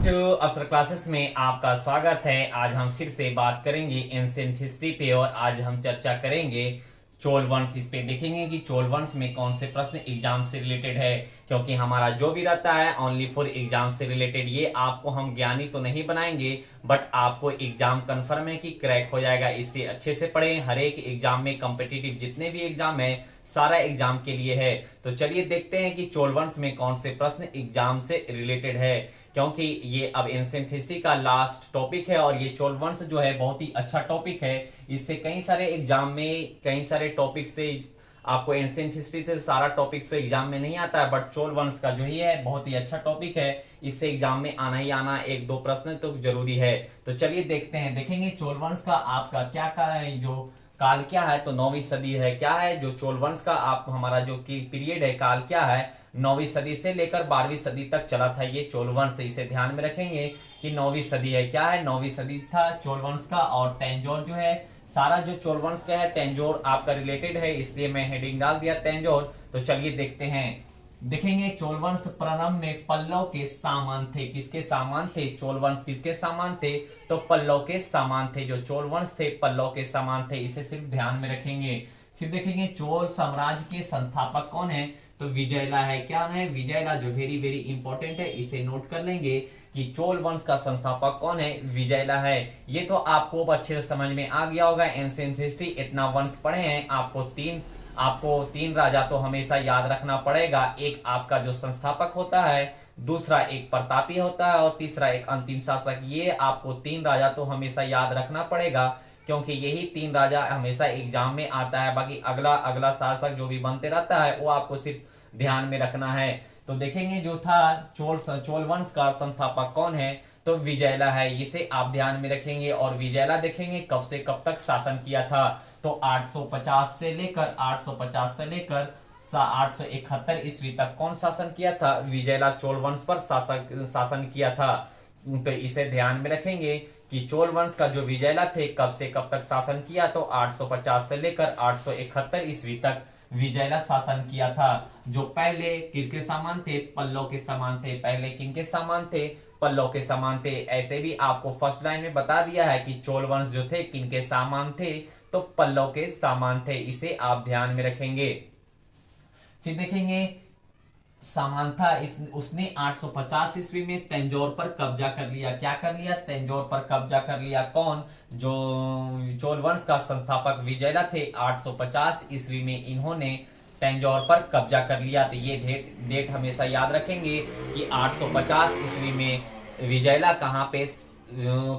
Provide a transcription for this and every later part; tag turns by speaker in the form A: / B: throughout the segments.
A: To अफसर classes में आपका स्वागत है। आज हम फिर से बात करेंगे एंशिएंट हिस्ट्री पे और आज हम चर्चा करेंगे चोल वंश। इस पे देखेंगे कि चोल वंश में कौन से प्रश्न एग्जाम से रिलेटेड है, क्योंकि हमारा जो भी रहता है ओनली फॉर एग्जाम से रिलेटेड। ये आपको हम ज्ञानी तो नहीं बनाएंगे, बट आपको एग्जाम कंफर्म है कि क्रैक हो जाएगा। इससे अच्छे से पढ़ें। हर एक एग्जाम में कॉम्पिटिटिव जितने भी एग्जाम है सारा एग्जाम के लिए है। तो चलिए देखते हैं कि चोल वंश में कौन से प्रश्न एग्जाम से रिलेटेड है, क्योंकि ये अब एंशिएंट हिस्ट्री का लास्ट टॉपिक है और ये चोल वंश जो है बहुत ही अच्छा टॉपिक है। इससे कई सारे एग्जाम में कई सारे टॉपिक से आपको एंशिएंट हिस्ट्री से सारा टॉपिक से एग्जाम में नहीं आता है, बट चोल वंश का जो ही है बहुत ही अच्छा टॉपिक है। इससे एग्जाम में आना ही आना, एक दो प्रश्न तो जरूरी है। तो चलिए देखते हैं। देखेंगे चोल वंश का आपका क्या का है, जो काल क्या है, तो 9वीं सदी है। क्या है जो चोल वंश का आप हमारा जो की पीरियड है, काल क्या है, 9वीं सदी से लेकर 12वीं सदी तक चला था ये चोल वंश। तो इसे ध्यान में रखेंगे कि 9वीं सदी है। क्या है, 9वीं सदी था चोल वंश का। और तंजौर जो है, सारा जो चोल वंश का है तंजौर आपका रिलेटेड है, इसलिए मैं हेडिंग डाल दिया तंजौर। तो चलिए देखते हैं। देखेंगे चोल वंश प्रारंभ में पल्लव के सामान थे। किसके सामान थे? चोल वंश किसके सामान थे? तो पल्लव के सामान थे। जो चोल वंश थे पल्लव के सामान थे, इसे सिर्फ ध्यान में रखेंगे। फिर देखेंगे चोल साम्राज्य के संस्थापक कौन है, तो विजयला है। क्या है? विजयला, जो वेरी वेरी इंपॉर्टेंट है, इसे नोट कर लेंगे कि चोल वंश का संस्थापक कौन है, विजयला है। ये तो आपको अच्छे से समझ में आ गया होगा। एंशिएंट हिस्ट्री इतना वंश पढ़े हैं, आपको तीन राजा तो हमेशा याद रखना पड़ेगा। एक आपका जो संस्थापक होता है, दूसरा एक प्रतापी होता है और तीसरा एक अंतिम शासक। ये आपको तीन राजा तो हमेशा याद रखना पड़ेगा, क्योंकि यही तीन राजा हमेशा एग्जाम में आता है। बाकी अगला अगला शासक जो भी बनते रहता है वो आपको सिर्फ ध्यान में रखना है। तो देखेंगे जो था चोल वंश का संस्थापक कौन है, तो विजयला है। इसे आप ध्यान में रखेंगे। और विजयला देखेंगे कब से कब तक शासन किया था, तो 850 से लेकर 871 ईस्वी तक कौन शासन किया था, विजयला चोल वंश पर शासन किया था। तो इसे ध्यान में रखेंगे कि चोल वंश का जो विजयला थे कब से कब तक शासन किया, तो 850 से लेकर 871 ईस्वी तक विजयला शासन किया था। जो पहले किसके समान थे, पल्लव के समान थे। पहले किनके समान थे, पल्लव के समान थे। ऐसे भी आपको फर्स्ट लाइन में बता दिया है कि चोल वंश जो थे किनके सामान थे, तो पल्लव के सामान थे। इसे आप ध्यान में रखेंगे। फिर देखेंगे सामंथा उसने 850 ईस्वी में तंजौर पर कब्जा कर लिया। क्या कर लिया? तंजौर पर कब्जा कर लिया। कौन? जो चोल वंश का संस्थापक विजयला थे, 850 ईस्वी में इन्होंने तंजौर पर कब्जा कर लिया। तो ये डेट हमेशा याद रखेंगे कि 850 ईस्वी में विजयला कहाँ पे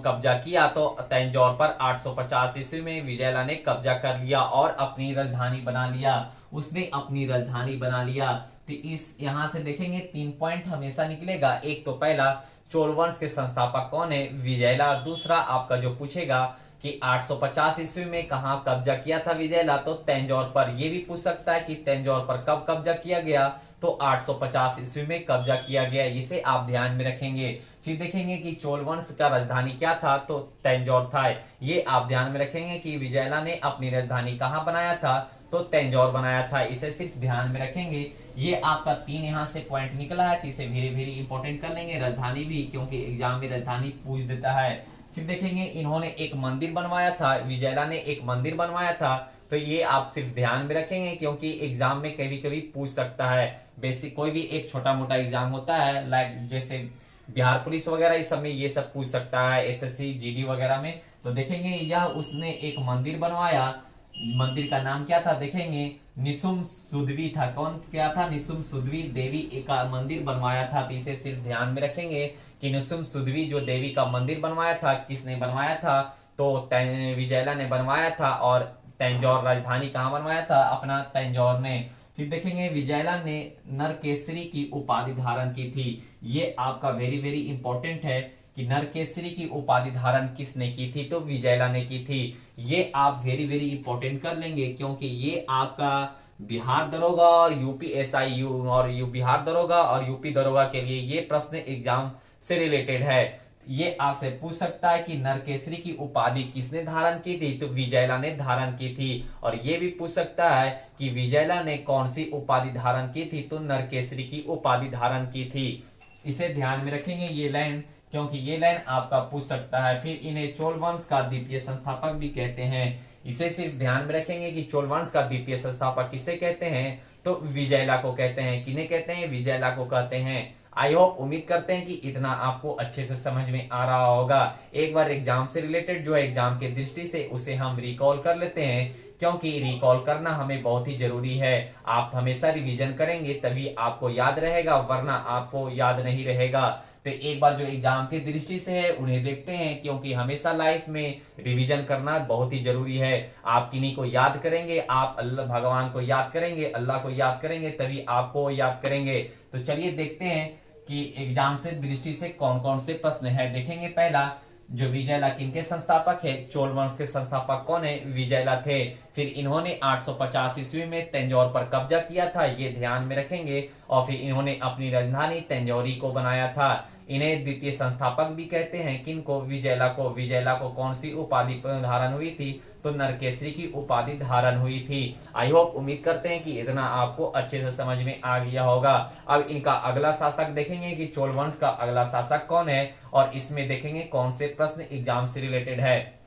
A: कब्जा किया, तो तंजौर पर 850 ईस्वी में विजयला ने कब्जा कर लिया और अपनी राजधानी बना लिया। उसने अपनी राजधानी बना लिया। तो इस यहां से देखेंगे 3 पॉइंट हमेशा निकलेगा। एक तो पहला, चोल वंश के संस्थापक कौन है, विजयला। दूसरा आपका जो पूछेगा कि 850 ईस्वी में कहां कब्जा किया था विजयला, तो तंजौर पर। ये भी पूछ सकता है कि तंजौर पर कब कब्जा किया गया, तो 850 ईस्वी में कब्जा किया गया। इसे आप ध्यान में रखेंगे। फिर देखेंगे कि चोल वंश का राजधानी क्या था, तो तंजौर था। ये आप ध्यान में रखेंगे कि विजयला ने अपनी राजधानी कहां बनाया था, तो तंजौर बनाया था। इसे सिर्फ ध्यान में रखेंगे। ये आपका 3 यहां से पॉइंट निकला है, तो इसे वेरी वेरी इंपॉर्टेंट कर लेंगे। राजधानी भी, क्योंकि एग्जाम में राजधानी पूछ देता है। फिर देखेंगे इन्होंने एक मंदिर बनवाया था, विजयला ने एक मंदिर बनवाया था। तो ये आप सिर्फ ध्यान में रखेंगे, क्योंकि एग्जाम में कभी कभी पूछ सकता है। बेसिक कोई भी एक छोटा मोटा एग्जाम होता है, लाइक जैसे बिहार पुलिस वगैरह, इस सब में ये सब पूछ सकता है, एसएससी जीडी वगैरह में। तो देखेंगे यह उसने एक मंदिर बनवाया। मंदिर का नाम क्या था, देखेंगे निशुम सुधवी था। कौन क्या था? निशुम सुधवी देवी का मंदिर बनवाया था। तो इसे सिर्फ ध्यान में रखेंगे कि निशुम सुधवी जो देवी का मंदिर बनवाया था, किसने बनवाया था, तो विजयला ने बनवाया था। और तंजौर राजधानी कहाँ बनवाया था, अपना तंजौर ने। फिर देखेंगे विजयला ने नरकेसरी की उपाधि धारण की थी। ये आपका वेरी वेरी इंपॉर्टेंट है कि नरकेसरी की उपाधि धारण किसने की थी, तो विजयला ने की थी। ये आप वेरी वेरी इंपॉर्टेंट कर लेंगे, क्योंकि ये आपका बिहार दरोगा और यूपी एसआई और बिहार दरोगा और यूपी दरोगा के लिए ये प्रश्न एग्जाम से रिलेटेड है। ये आपसे पूछ सकता है कि नरकेसरी की उपाधि किसने धारण की थी, तो विजयला ने धारण की थी। और ये भी पूछ सकता है कि विजयला ने कौन सी उपाधि धारण की थी, तो नरकेसरी की उपाधि धारण की थी। इसे ध्यान में रखेंगे। ये लाइन क्योंकि ये लाइन आपका पूछ सकता है। फिर इन्हें चोल वंश का द्वितीय संस्थापक भी कहते हैं। इसे सिर्फ ध्यान में रखेंगे कि चोल वंश का द्वितीय संस्थापक किसे कहते हैं, तो विजयला को कहते हैं। किन्हें कहते हैं, विजयला को कहते हैं। आई होप, उम्मीद करते हैं कि इतना आपको अच्छे से समझ में आ रहा होगा। एक बार एग्जाम से रिलेटेड जो है, एग्जाम के दृष्टि से उसे हम रिकॉल कर लेते हैं, क्योंकि रिकॉल करना हमें बहुत ही जरूरी है। आप हमेशा रिवीजन करेंगे तभी आपको याद रहेगा, वरना आपको याद नहीं रहेगा। तो एक बार जो एग्जाम की दृष्टि से है उन्हें देखते हैं, क्योंकि हमेशा लाइफ में रिवीजन करना बहुत ही जरूरी है। आप किन्हीं को याद करेंगे, आप अल्लाह भगवान को याद करेंगे, अल्लाह को याद करेंगे, तभी आपको याद करेंगे। तो चलिए देखते हैं कि एग्जाम से दृष्टि से कौन कौन से प्रश्न है। देखेंगे पहला, जो विजयला किनके संस्थापक है, चोल वंश के संस्थापक कौन है, विजयला थे। फिर इन्होंने 850 ईस्वी में तंजौर पर कब्जा किया था, ये ध्यान में रखेंगे। और फिर इन्होंने अपनी राजधानी तंजौरी को बनाया था। इन्हें द्वितीय संस्थापक भी कहते हैं। किनको, विजयला को। विजयला को कौन सी उपाधि धारण हुई थी, तो नरकेसरी की उपाधि धारण हुई थी। आई होप, उम्मीद करते हैं कि इतना आपको अच्छे से समझ में आ गया होगा। अब इनका अगला शासक देखेंगे कि चोल वंश का अगला शासक कौन है, और इसमें देखेंगे कौन से प्रश्न एग्जाम से रिलेटेड है।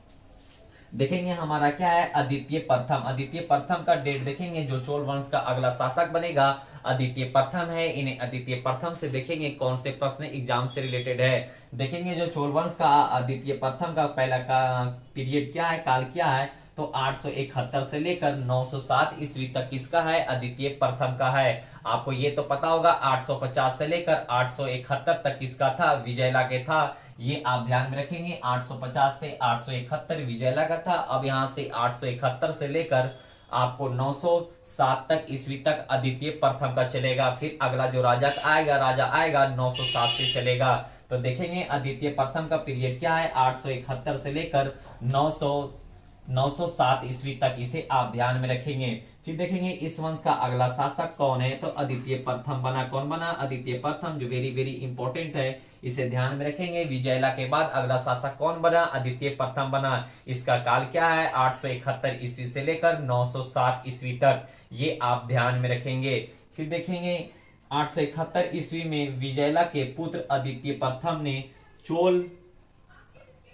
A: देखेंगे हमारा क्या है, अद्वितीय प्रथम। अद्वितीय प्रथम का डेट देखेंगे। जो चोल वंश का अगला शासक बनेगा अद्वितीय प्रथम है। इन्हें अद्वितीय प्रथम से देखेंगे कौन से प्रश्न एग्जाम से रिलेटेड है। देखेंगे जो चोल वंश का अद्वितीय प्रथम का पहला का पीरियड क्या है, काल क्या है, तो 871 से लेकर 907 ईस्वी तक किसका है, अद्वितीय प्रथम का है। आपको ये तो पता होगा 850 से लेकर 871 तक किसका था, विजयला के था। ये आप ध्यान में रखेंगे। 850 से 871 विजयला का था। अब यहाँ से 871 से लेकर आपको 907 तक ईस्वी तक अद्वितीय प्रथम का चलेगा। फिर अगला जो राजा आएगा 907 से चलेगा। तो देखेंगे अद्वितीय प्रथम का पीरियड क्या है, 871 से लेकर 907 ईस्वी तक, इसे आप ध्यान में रखेंगे। फिर देखेंगे इस वंश का अगला शासक कौन है, तो अद्वितीय प्रथम बना। कौन बना, अद्वितीय प्रथम, जो वेरी वेरी इंपॉर्टेंट है, इसे ध्यान में रखेंगे। विजयला के बाद अगला शासक कौन बना, अद्वितीय प्रथम बना। इसका काल क्या है, 871 ईस्वी से लेकर 907 ईस्वी तक, ये आप ध्यान में रखेंगे। फिर देखेंगे 871 ईस्वी में विजयला के पुत्र अद्वितीय प्रथम ने चोल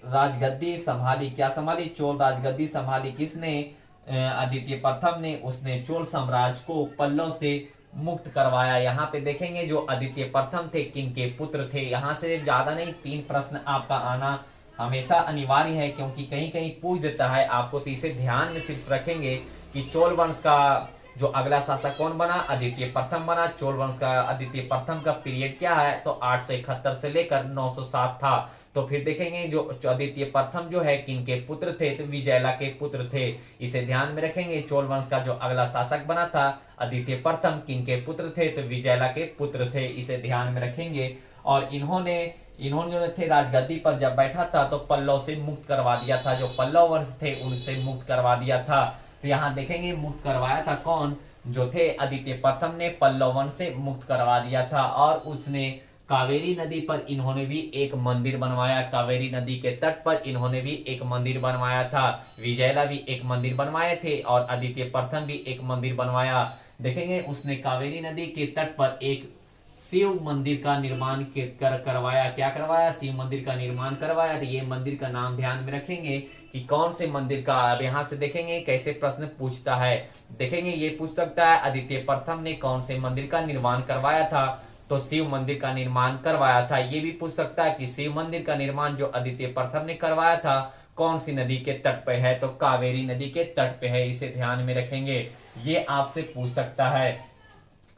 A: राजगद्दी संभाली। क्या संभाली, चोल राजगद्दी संभाली। किसने, अद्वितीय प्रथम ने। उसने चोल साम्राज्य को पल्लव से मुक्त करवाया। यहाँ पे देखेंगे जो अद्वितीय प्रथम थे किनके पुत्र थे। यहाँ से ज्यादा नहीं, 3 प्रश्न आपका आना हमेशा अनिवार्य है, क्योंकि कहीं कहीं पूछ देता है आपको। तो इसे ध्यान में सिर्फ रखेंगे कि चोल वंश का जो अगला शासक कौन बना, अद्वितीय प्रथम बना। चोल वंश का अद्वितीय प्रथम का पीरियड क्या है, तो 871 से लेकर 907 था। तो फिर देखेंगे जो अद्वितीय प्रथम जो है किनके पुत्र थे, तो विजयला के पुत्र थे। इसे ध्यान में रखेंगे। चोल वंश का जो अगला शासक बना था अद्वितीय प्रथम, किनके पुत्र थे, तो विजयला के पुत्र थे। इसे ध्यान में रखेंगे। और इन्होंने जो थे राजगद्दी पर जब बैठा था तो पल्लव से मुक्त करवा दिया था। जो पल्लव वंश थे उनसे मुक्त करवा दिया था। तो यहाँ देखेंगे मुक्त करवाया था कौन, जो थे अद्वितीय प्रथम ने पल्लव वंश से मुक्त करवा दिया था। और उसने कावेरी नदी पर इन्होंने भी एक मंदिर बनवाया। कावेरी नदी के तट पर इन्होंने भी एक मंदिर बनवाया था। विजयला भी एक मंदिर बनवाए थे और अद्वितीय प्रथम भी एक मंदिर बनवाया। देखेंगे उसने कावेरी नदी के तट पर एक शिव मंदिर का निर्माण करवाया। क्या करवाया, शिव मंदिर का निर्माण करवाया। तो ये मंदिर का नाम ध्यान में रखेंगे कि कौन से मंदिर का। अब यहाँ से देखेंगे कैसे प्रश्न पूछता है। देखेंगे ये पूछ सकता है अद्वितीय प्रथम ने कौन से मंदिर का निर्माण करवाया था, तो शिव मंदिर का निर्माण करवाया था। ये भी पूछ सकता है कि शिव मंदिर का निर्माण जो अद्वितीय प्रथम ने करवाया था कौन सी नदी के तट पे है, तो कावेरी नदी के तट पे है। इसे ध्यान में रखेंगे। ये आपसे पूछ सकता है।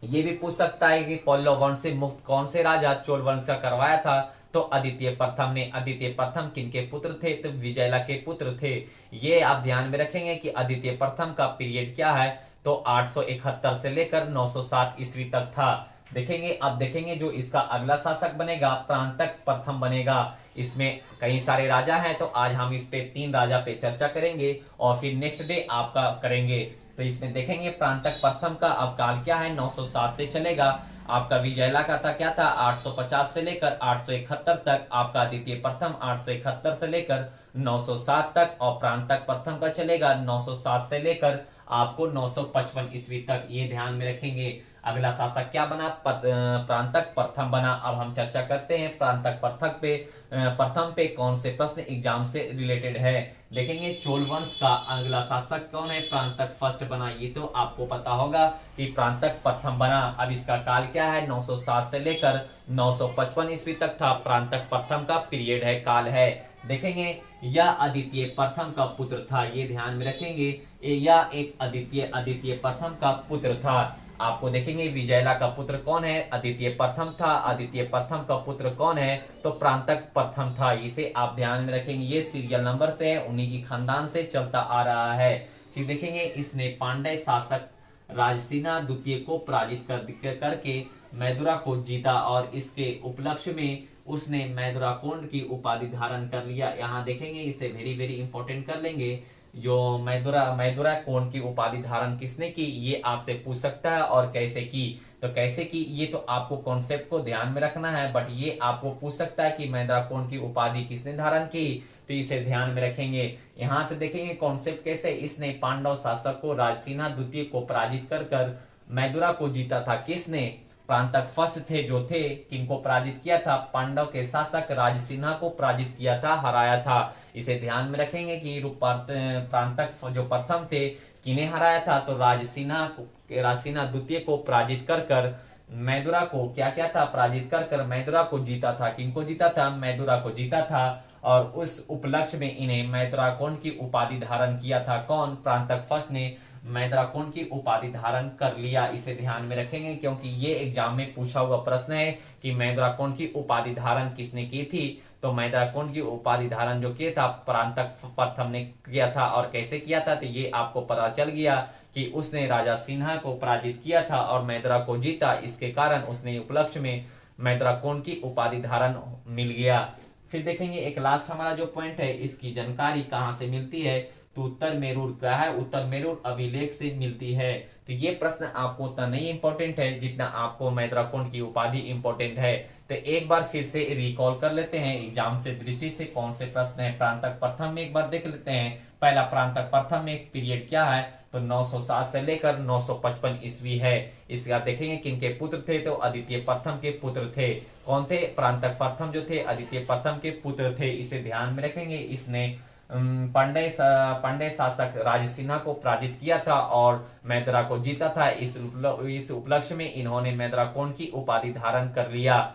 A: ये भी पूछ सकता है कि पल्लव वंश से मुक्त कौन से राजा चोल वंश का करवाया था, तो अद्वितीय प्रथम ने। अद्वितीय प्रथम किनके पुत्र थे, तो विजयला के पुत्र थे। ये आप ध्यान में रखेंगे कि अद्वितीय प्रथम का पीरियड क्या है, तो 871 से लेकर 907 ईस्वी तक था। देखेंगे अब देखेंगे जो इसका अगला शासक बनेगा प्रांतक प्रथम बनेगा। इसमें कई सारे राजा हैं, तो आज हम इस पे 3 राजा पे चर्चा करेंगे और फिर नेक्स्ट डे आपका करेंगे। तो इसमें देखेंगे प्रांतक प्रथम का अब काल क्या है, 907 से चलेगा। आपका विजयला का था क्या था, 850 से लेकर 871 तक। आपका अद्वितीय प्रथम 871 से लेकर 907 तक। और प्रांतक प्रथम का चलेगा 907 से लेकर आपको 955 ईस्वी तक। ये ध्यान में रखेंगे। अगला शासक क्या बना, प्रांतक प्रथम बना। अब हम चर्चा करते हैं प्रांतक प्रथम पे कौन से प्रश्न एग्जाम से रिलेटेड है। देखेंगे चोल वंश का अगला शासक कौन है, प्रांतक फर्स्ट बना, ये तो आपको पता होगा कि प्रांतक प्रथम बना। अब इसका काल क्या है, 907 से लेकर 955 ईस्वी तक था, प्रांतक प्रथम का पीरियड है, काल है। देखेंगे यह अद्वितीय प्रथम का पुत्र था, ये ध्यान में रखेंगे, यह एक अद्वितीय प्रथम का पुत्र था। आपको देखेंगे विजयला का पुत्र कौन है, अद्वितीय प्रथम था। अद्वितीय प्रथम का पुत्र कौन है, तो प्रांतक प्रथम था। इसे आप ध्यान में रखेंगे, ये सीरियल नंबर से है, उन्हीं की खानदान से चलता आ रहा है। फिर देखेंगे इसने पांड्य शासक राजसिन्हा द्वितीय को पराजित करके मैदुरा को जीता और इसके उपलक्ष्य में उसने मैदुरा कोंड की उपाधि धारण कर लिया। यहाँ देखेंगे, इसे वेरी वेरी इंपॉर्टेंट कर लेंगे। जो मैदुरा कोंड की उपाधि धारण किसने की, ये आपसे पूछ सकता है, और कैसे की। तो कैसे की, ये तो आपको कॉन्सेप्ट को ध्यान में रखना है, बट ये आपको पूछ सकता है कि मैदुरा कोंड की उपाधि किसने धारण की, तो इसे ध्यान में रखेंगे। यहां से देखेंगे कॉन्सेप्ट कैसे, इसने पांडव शासक को राजसिन्हा द्वितीय को पराजित कर मैदुरा को जीता था। किसने, प्रांतक फर्स्ट थे जो थे, किनको पराजित किया था, पांडव के शासक राजसिन्हा को पराजित किया था, हराया था। इसे ध्यान में रखेंगे कि प्रांतक जो प्रथम थे किन्हें हराया था, तो राजसिन्हा द्वितीय को पराजित कर मैदुरा को क्या था, पराजित कर मैदुरा को जीता था। किनको जीता था, मैदुरा को जीता था, और उस उपलक्ष्य में इन्हें मैदुरा कोंड की उपाधि धारण किया था। कौन, प्रांतक फर्स्ट ने मैदुरा कोंड की उपाधि धारण कर लिया। इसे ध्यान में रखेंगे क्योंकि ये एग्जाम में पूछा हुआ प्रश्न है कि मैदुरा कोंड की उपाधि धारण किसने की थी। तो मैदुरा कोंड की उपाधि धारण जो किया था प्रांतक प्रथम ने किया था, और कैसे किया था, तो ये आपको पता चल गया कि उसने राजा सिन्हा को पराजित किया था और मैदुरा को जीता। इसके कारण उसने उपलक्ष्य में मैदुरा कोंड की उपाधि धारण मिल गया। फिर देखेंगे एक लास्ट हमारा जो पॉइंट है, इसकी जानकारी कहाँ से मिलती है, तो उत्तर मेरूर क्या है, उत्तर मेरूर अभिलेख से मिलती है। तो ये प्रश्न आपको उतना नहीं इंपॉर्टेंट है जितना आपको मैदुरा कोंड की उपाधि इंपॉर्टेंट है। तो एक बार फिर से रिकॉल कर लेते हैं एग्जाम से दृष्टि से कौन से प्रश्न है। प्रांतक प्रथम में एक बार देख लेते हैं। पहला प्रांतक प्रथम में पीरियड क्या है, तो 907 से लेकर 955 ईस्वी है। इसके बाद देखेंगे किनके पुत्र थे, तो अद्वितीय प्रथम के पुत्र थे। कौन थे, प्रांतक प्रथम जो थे अद्वितीय प्रथम के पुत्र थे। इसे ध्यान में रखेंगे। इसने पांड्य शासक राजसिन्हा को पराजित किया था और मैदुरा को जीता था। इस उपलक्ष्य में इन्होंने मैदुरा कोंड की उपाधि धारण कर लिया।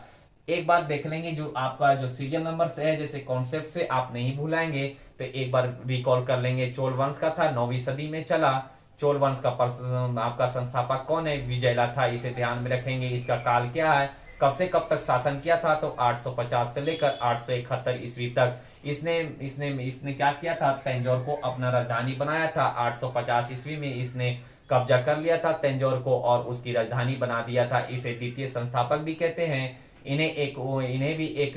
A: एक बार देख लेंगे जो आपका जो सीरियल नंबर से है, जैसे कॉन्सेप्ट से आप नहीं भूलाएंगे, तो एक बार रिकॉल कर लेंगे। चोल वंश का था, 9वीं सदी में चला। चोल वंश का आपका संस्थापक कौन है, विजयला था। इसे ध्यान में रखेंगे। इसका काल क्या है, कब से कब तक शासन किया था, तो 850 से लेकर 871 ईस्वी तक। इसने इसने इसने क्या किया था, तंजौर को अपना राजधानी बनाया था। 850 ईस्वी में इसने कब्जा कर लिया था तंजौर को और उसकी राजधानी बना दिया था। इसे द्वितीय संस्थापक भी कहते हैं। इन्हें भी एक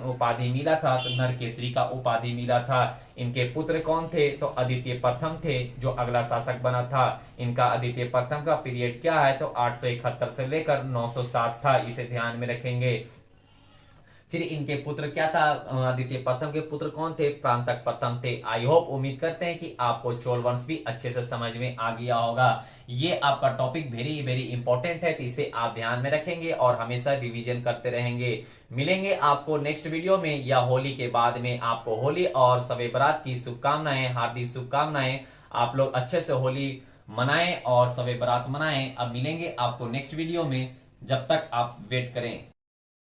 A: उपाधि मिला था, तो नरकेसरी का उपाधि मिला था। इनके पुत्र कौन थे, तो अद्वितीय प्रथम थे जो अगला शासक बना था। इनका अद्वितीय प्रथम का पीरियड क्या है, तो 871 से लेकर 907 था। इसे ध्यान में रखेंगे। फिर इनके पुत्र क्या था, अद्वितीय प्रथम के पुत्र कौन थे, प्रांतक प्रथम थे। आई होप, उम्मीद करते हैं कि आपको चोल वंश भी अच्छे से समझ में आ गया होगा। ये आपका टॉपिक वेरी वेरी इंपॉर्टेंट है, तो इसे आप ध्यान में रखेंगे और हमेशा रिवीजन करते रहेंगे। मिलेंगे आपको नेक्स्ट वीडियो में या होली के बाद में। आपको होली और शब बारात की शुभकामनाएं, हार्दिक शुभकामनाएं। आप लोग अच्छे से होली मनाएं और शब बारात मनाएं। अब मिलेंगे आपको नेक्स्ट वीडियो में, जब तक आप वेट करें।